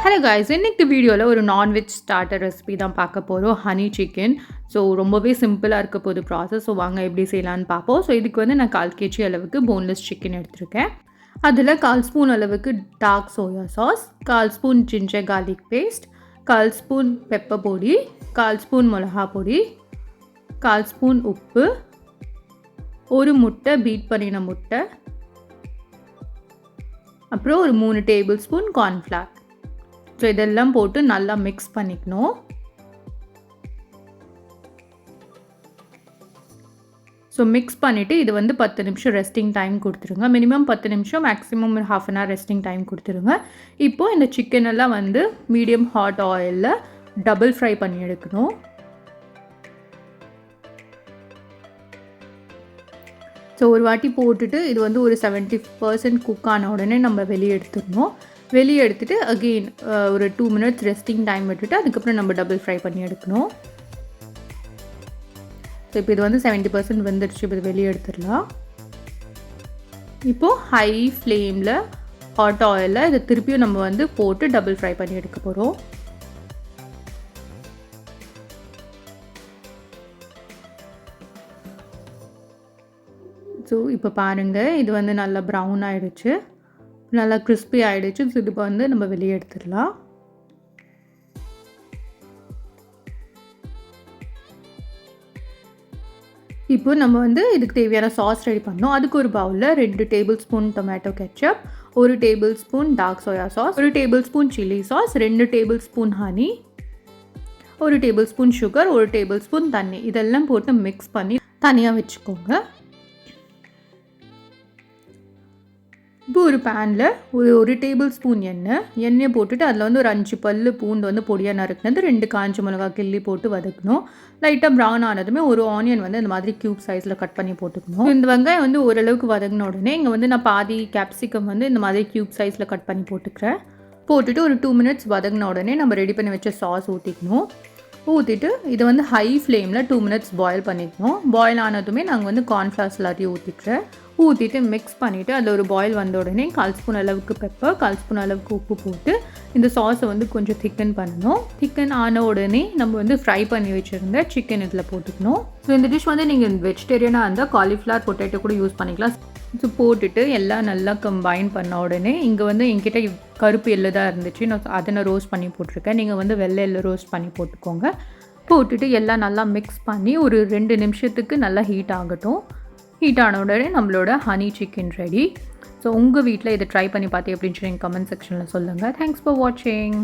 Hello guys, இன்னைக்கு வீடியோவில் ஒரு நான்வெஜ் ஸ்டார்டர் ரெசிபி தான் பார்க்க போகிறோம். Honey chicken. ஸோ ரொம்பவே சிம்பிளாக இருக்க போகுது ப்ராசஸ். ஸோ வாங்க எப்படி செய்யலான்னு பார்ப்போம். ஸோ இதுக்கு வந்து நான் 1/4 kg அளவுக்கு போன்லெஸ் சிக்கன் எடுத்திருக்கேன். அதில் 1/4 ஸ்பூன் அளவுக்கு dark soya sauce, 1/4 spoon ginger garlic paste, 1/4 spoon pepper பொடி, 1/4 ஸ்பூன் மிளகா பொடி, 1/4 ஸ்பூன் உப்பு, ஒரு முட்டை, பீட் பண்ணின முட்டை, அப்புறம் ஒரு 3 டேபிள் ஸ்பூன் கார்ன்ஃப்ளவர். ஸோ இதெல்லாம் போட்டு நல்லா மிக்ஸ் பண்ணிக்கணும். ஸோ மிக்ஸ் பண்ணிவிட்டு இது வந்து 10 நிமிஷம் ரெஸ்டிங் டைம் கொடுத்துருங்க. மினிமம் 10 நிமிஷம், மேக்ஸிமம் ஒரு 1/2 hour ரெஸ்டிங் டைம் கொடுத்துருங்க. இப்போது இந்த சிக்கனெல்லாம் வந்து மீடியம் ஹாட் ஆயிலில் டபுள் ஃப்ரை பண்ணி எடுக்கணும். ஸோ ஒரு வாட்டி போட்டுட்டு இது வந்து ஒரு 70% குக் ஆன உடனே நம்ம வெளியே எடுத்துடணும். வெளியே எடுத்துகிட்டு அகெயின் ஒரு 2 minutes ரெஸ்டிங் டைம் விட்டுட்டு அதுக்கப்புறம் நம்ம டபுள் ஃப்ரை பண்ணி எடுக்கணும். ஸோ இப்போ இது வந்து 70% வெந்துடுச்சு. இப்போ இது வெளியே எடுத்துடலாம். இப்போது ஹை ஃப்ளேமில் ஹாட் ஆயிலில் இதை திருப்பியும் நம்ம வந்து போட்டு டபுள் ஃப்ரை பண்ணி எடுக்க போகிறோம். ஸோ இப்போ பாருங்கள், இது வந்து நல்லா ப்ரௌன் ஆகிடுச்சு, நல்லா கிறிஸ்பி ஆகிடுச்சு. ஸோ இது வந்து நம்ம வெளியே எடுத்துடலாம். இப்போ நம்ம வந்து இதுக்கு தேவையான சாஸ் ரெடி பண்ணோம். அதுக்கு ஒரு பவுலில் 2 tablespoon tomato ketchup, 1 tablespoon dark soya sauce, 1 tablespoon chilli sauce, 2 tablespoon honey, 1 tablespoon sugar, 1 tablespoon தண்ணி, இதெல்லாம் போட்டு மிக்ஸ் பண்ணி தனியாக வச்சுக்கோங்க. இப்போ ஒரு பேனில் ஒரு டேபிள் ஸ்பூன் எண்ணெய் போட்டுட்டு அதில் வந்து ஒரு 5 பல்லு பூண்டு வந்து பொடியாக நறுக்குனது, 2 காஞ்ச மிளகா கிள்ளி போட்டு வதக்கணும். லைட்டாக ப்ரௌன் ஆனதுமே ஒரு ஆனியன் வந்து இந்த மாதிரி க்யூப் சைஸில் கட் பண்ணி போட்டுக்கணும். இந்த வெங்காயம் வந்து ஓரளவுக்கு வதங்கின உடனே இங்கே வந்து நான் பாதி கேப்சிகம் வந்து இந்த மாதிரி க்யூப் சைஸில் கட் பண்ணி போட்டுக்கிறேன். போட்டுட்டு ஒரு 2 minutes வதங்கின உடனே நம்ம ரெடி பண்ணி வச்ச சாஸ் ஊற்றிக்கணும். ஊற்றிட்டு இதை வந்து ஹை ஃப்ளேமில் 2 minutes பாயில் பண்ணிக்கணும். பாயில் ஆனதுமே நாங்கள் வந்து கார்ன்ஃப்ளவர்ஸ் எல்லாத்தையும் ஊற்றிட்டு மிக்ஸ் பண்ணிவிட்டு அதில் ஒரு பாயில் வந்த உடனே 1/4 ஸ்பூன் அளவுக்கு பெப்பர், 1/4 ஸ்பூன் அளவுக்கு உப்பு போட்டு இந்த சாஸை வந்து கொஞ்சம் திக்கன் பண்ணணும். திக்கன் ஆன உடனே நம்ம வந்து ஃப்ரை பண்ணி வச்சுருந்த சிக்கன் இதில் போட்டுக்கணும். ஸோ இந்த டிஷ் வந்து நீங்கள் வெஜிடேரியனாக இருந்தால் காலிஃப்ளவர் பொட்டேட்டோ கூட யூஸ் பண்ணிக்கலாம். ஸோ போட்டுட்டு எல்லாம் நல்லா கம்பைன் பண்ண உடனே இங்கே வந்து என்கிட்ட கருப்பு எள்ளு தான் இருந்துச்சு, அதை நான் ரோஸ்ட் பண்ணி போட்டிருக்கேன். நீங்கள் வந்து வெள்ளை எள்ளு ரோஸ்ட் பண்ணி போட்டுக்கோங்க. போட்டுட்டு எல்லாம் நல்லா மிக்ஸ் பண்ணி ஒரு 2 நிமிஷத்துக்கு நல்லா ஹீட் ஆகட்டும். ஹீட் ஆன உடனே நம்மளோட ஹனி சிக்கன் ரெடி. ஸோ உங்கள் வீட்டில் இதை ட்ரை பண்ணி பார்த்து எப்படின்னு சொல்லி கமெண்ட் செக்ஷனில் சொல்லுங்கள். தேங்க்ஸ் ஃபார் வாட்சிங்.